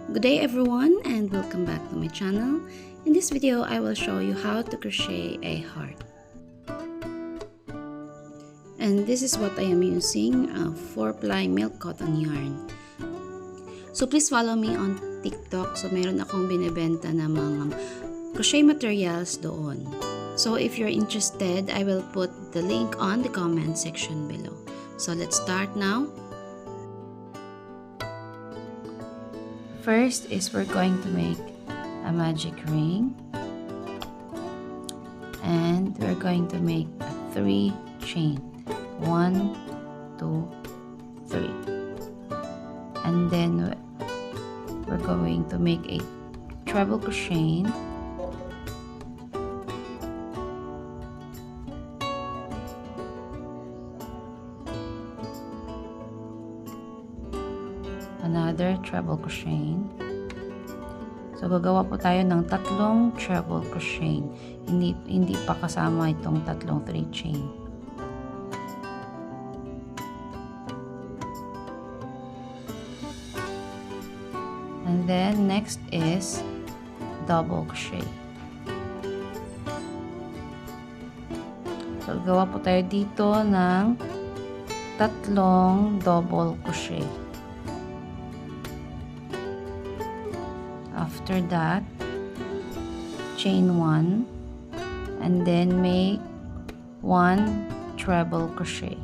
Good day everyone, and welcome back to my channel. In this video, I will show you how to crochet a heart. And this is what I am using, 4-ply milk cotton yarn. So please follow me on TikTok. So meron akong binebenta na mga crochet materials doon. So if you're interested, I will put the link on the comment section below. So let's start now. First is we're going to make a magic ring, and we're going to make a 3 chain, 1, 2, 3, and then we're going to make a treble crochet, another treble crochet. So gagawa po tayo ng 3 treble crochet. Hindi pa kasama itong 3 chain. And then next is double crochet. So gagawa po tayo dito ng 3 double crochet. After that, chain 1 and then make 1 treble crochet.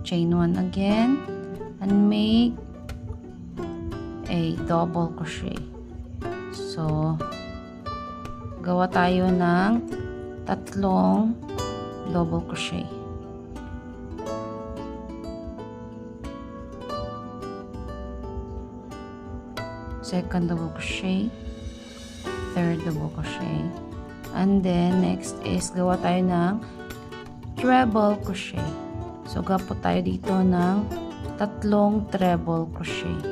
Chain 1 again and make a double crochet. So gawa tayo ng 3 double crochet. Second double crochet, third double crochet, and then next is gawa tayo ng treble crochet. So gawa po tayo dito ng 3 treble crochet.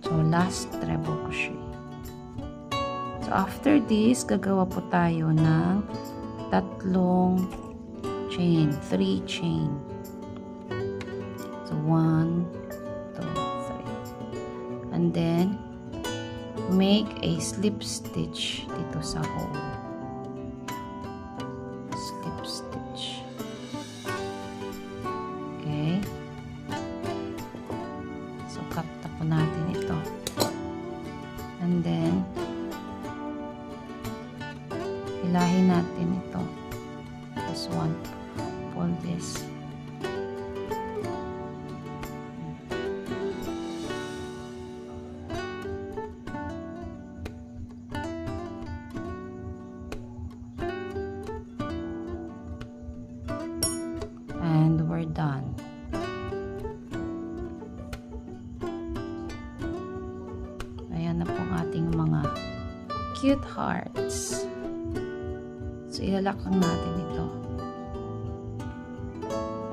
So last treble crochet. So after this, gagawa po tayo ng 3 chain, 3 chain. So 1, 2, 3, and then make a slip stitch dito sa hole. Slip stitch. Okay. So cut na po natin ito, and then hilahin natin ito. This one. Pull this. And we're done. Ayan na po ang ating mga cute hearts. So ilalak lang natin ito.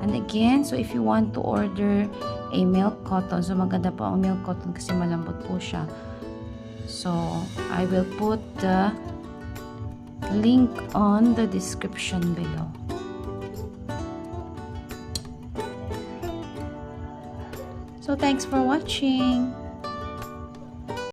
And again, so if you want to order a milk cotton, so maganda po ang milk cotton kasi malambot po siya. So, I will put the link on the description below. So, thanks for watching.